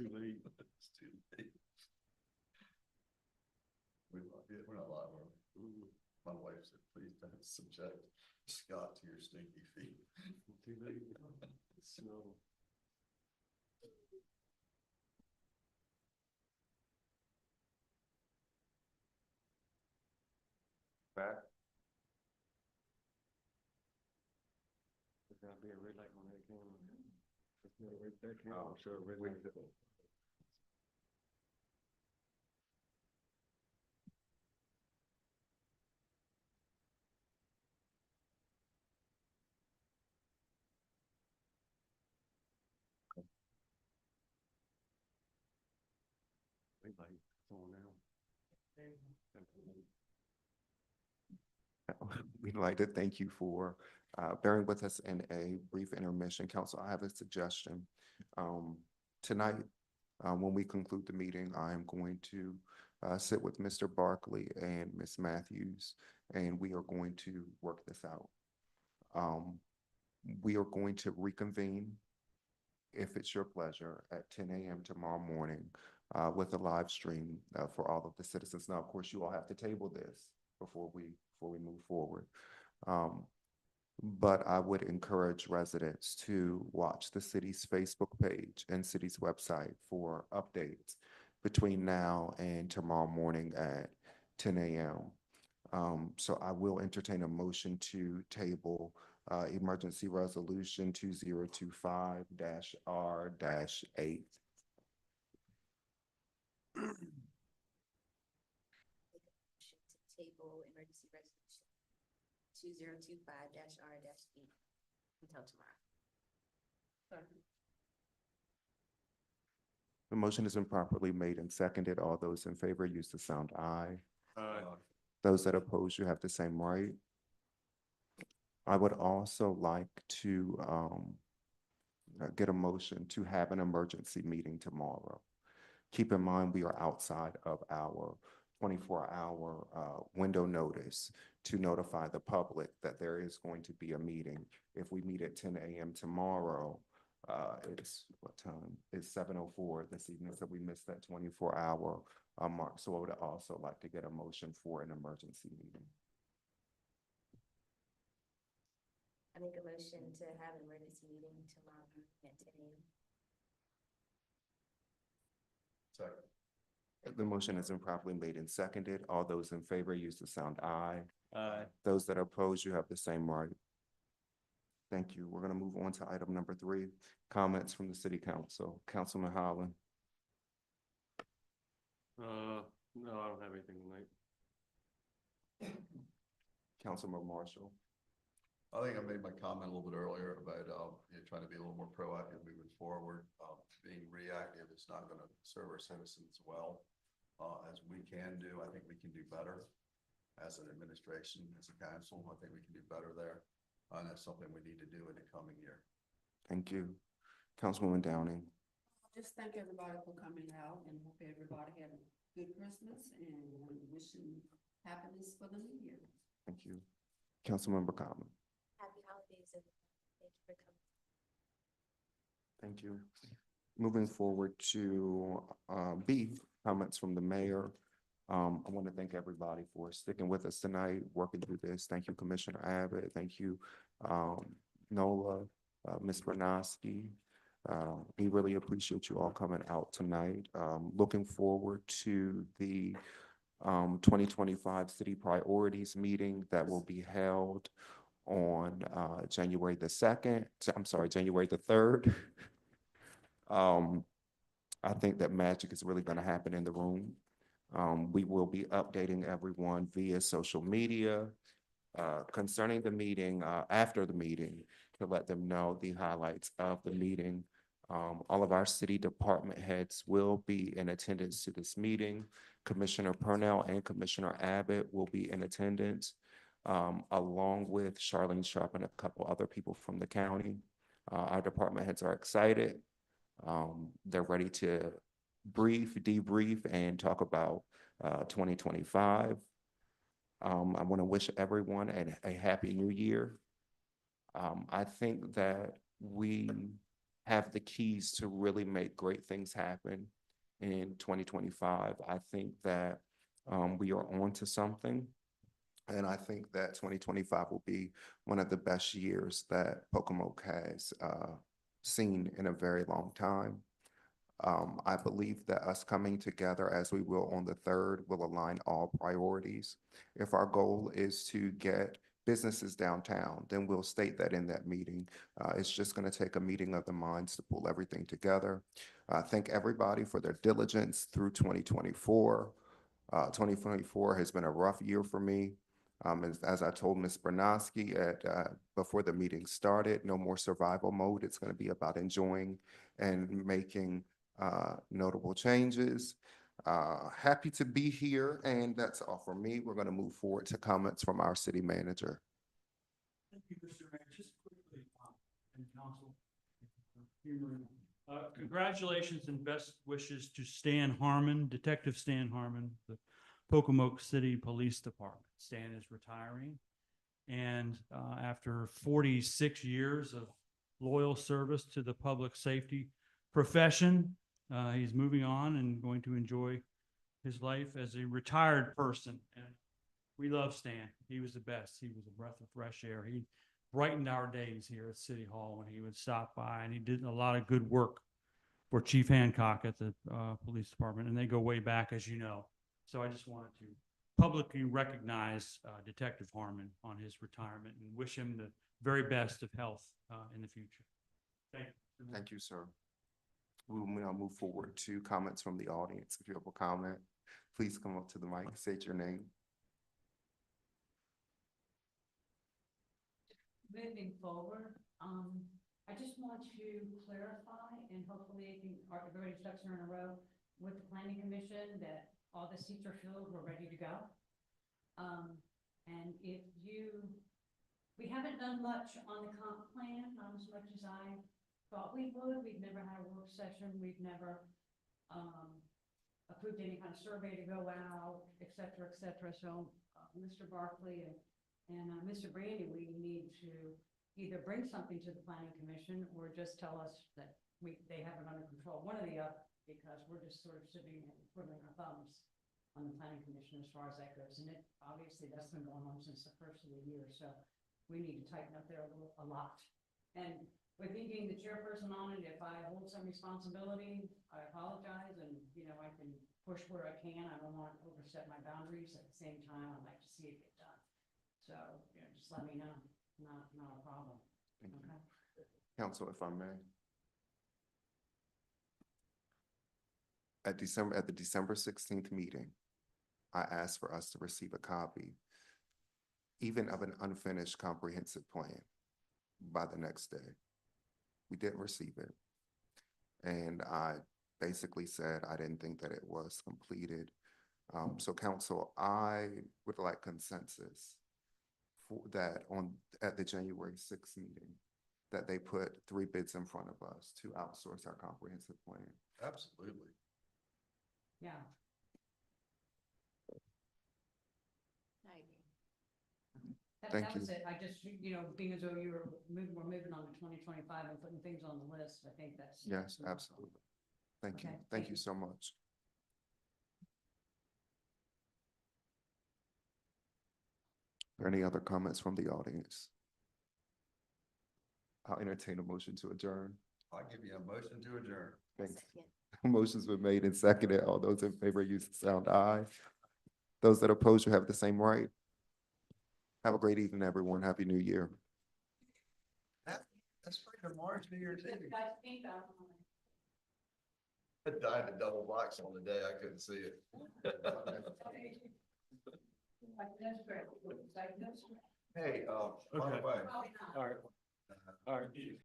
too late. It's too late. We're not live, are we? My wife said, please don't subject Scott to your stinky feet. Too late. Snow. Back. There's gotta be a red light on that camera. There's no red that camera. Oh, Show a red we- light. Red light, it's on now. We'd like to thank you for bearing with us in a brief intermission. Council, I have a suggestion. Tonight, when we conclude the meeting, I am going to sit with Mr. Barkley and Ms. Matthews, and we are going to work this out. We are going to reconvene, if it's your pleasure, at 10 a.m. tomorrow morning with a live stream for all of the citizens. Now, of course, you all have to table this before we move forward. But I would encourage residents to watch the city's Facebook page and city's website for updates between now and tomorrow morning at 10 a.m. So I will entertain a motion to table emergency resolution 2025-R-8. Table emergency resolution 2025-R-8 until tomorrow. The motion has been properly made and seconded. All those in favor use the sound aye. Those that oppose, you have the same right. I would also like to get a motion to have an emergency meeting tomorrow. Keep in mind, we are outside of our 24-hour window notice to notify the public that there is going to be a meeting. If we meet at 10 a.m. tomorrow, it's what time? It's 7:04 this evening, so we missed that 24-hour mark. So I would also like to get a motion for an emergency meeting. I make a motion to have an emergency meeting tomorrow at 10 a.m. Second. The motion has been properly made and seconded. All those in favor use the sound aye. Aye. Those that oppose, you have the same right. Thank you. We're going to move on to item number 3, comments from the city council. Councilman Holland. No, I don't have anything tonight. Councilman Marshall. I think I made my comment a little bit earlier about trying to be a little more proactive moving forward. Being reactive is not going to serve our citizens well as we can do. I think we can do better as an administration, as a council. I think we can do better there. And that's something we need to do in the coming year. Thank you. Councilwoman Downing. Just thank everybody for coming out and hope everybody had a good Christmas and wishing happiness for the new year. Thank you. Councilmember Common. Happy holidays and thank you for coming. Thank you. Moving forward to B, comments from the mayor. I want to thank everybody for sticking with us tonight, working through this. Thank you, Commissioner Abbott. Thank you, Nola, Ms. Bernosky. We really appreciate you all coming out tonight. Looking forward to the 2025 city priorities meeting that will be held on January the 2nd. I'm sorry, January the 3rd. I think that magic is really going to happen in the room. We will be updating everyone via social media concerning the meeting, after the meeting, to let them know the highlights of the meeting. All of our city department heads will be in attendance to this meeting. Commissioner Purnell and Commissioner Abbott will be in attendance, along with Charlene Sharp and a couple other people from the county. Our department heads are excited. They're ready to debrief, and talk about 2025. I want to wish everyone a happy new year. I think that we have the keys to really make great things happen in 2025. I think that we are on to something. And I think that 2025 will be one of the best years that Pocomoke has seen in a very long time. I believe that us coming together as we will on the 3rd will align all priorities. If our goal is to get businesses downtown, then we'll state that in that meeting. It's just going to take a meeting of the minds to pull everything together. Thank everybody for their diligence through 2024. 2024 has been a rough year for me. As I told Ms. Bernosky before the meeting started, no more survival mode. It's going to be about enjoying and making notable changes. Happy to be here, and that's all for me. We're going to move forward to comments from our city manager. Thank you, Mr. Mayor. Just quickly, and council, humoring. Congratulations and best wishes to Stan Harmon, Detective Stan Harmon, the Pocomoke City Police Department. Stan is retiring, and after 46 years of loyal service to the public safety profession, he's moving on and going to enjoy his life as a retired person. And we love Stan. He was the best. He was a breath of fresh air. He brightened our days here at City Hall when he would stop by, and he did a lot of good work for Chief Hancock at the police department, and they go way back, as you know. So I just wanted to publicly recognize Detective Harmon on his retirement and wish him the very best of health in the future. Thank you. Thank you, sir. We will now move forward to comments from the audience. If you have a comment, please come up to the mic, state your name. Moving forward, I just want to clarify, and hopefully everybody's ducks are in a row with the planning commission, that all the seats are filled, we're ready to go. And we haven't done much on the comp plan, not as much as I thought we would. We've never had a work session. We've never approved any kind of survey to go out, et cetera, et cetera. So Mr. Barkley and Mr. Brandy, we need to either bring something to the planning commission or just tell us that they have it under control, one or the other, because we're just sort of sitting and twiddling our thumbs on the planning commission as far as that goes. And obviously that's been going on since the first of the year. So we need to tighten up there a lot. And with me being the chairperson on it, if I hold some responsibility, I apologize, and I can push where I can. I don't want to overstep my boundaries. At the same time, I'd like to see it get done. So just let me know. Not a problem. Thank you. Okay. Council, if I may. At the December 16th meeting, I asked for us to receive a copy, even of an unfinished comprehensive plan, by the next day. We didn't receive it. And I basically said I didn't think that it was completed. So council, I would like consensus for that at the January 6th meeting, that they put 3 bids in front of us to outsource our comprehensive plan. Absolutely. Yeah. Thank That you. was it. I just, being as though we're moving on to 2025 and putting things on the list. I think that's. Yes, absolutely. Thank you. Okay, Thank you so much. Are there any other comments from the audience? I'll entertain a motion to adjourn. I'll give you a motion to adjourn. Thanks. Second. Motion's been made and seconded. All those in favor use the sound aye. Those that oppose, you have the same right. Have a great evening, everyone. Happy New Year. That's freaking March, New Year's Eve. I think I died in double box on the day. I couldn't see it. that's great. Hey, by the Okay. way. Probably not. All right. All right.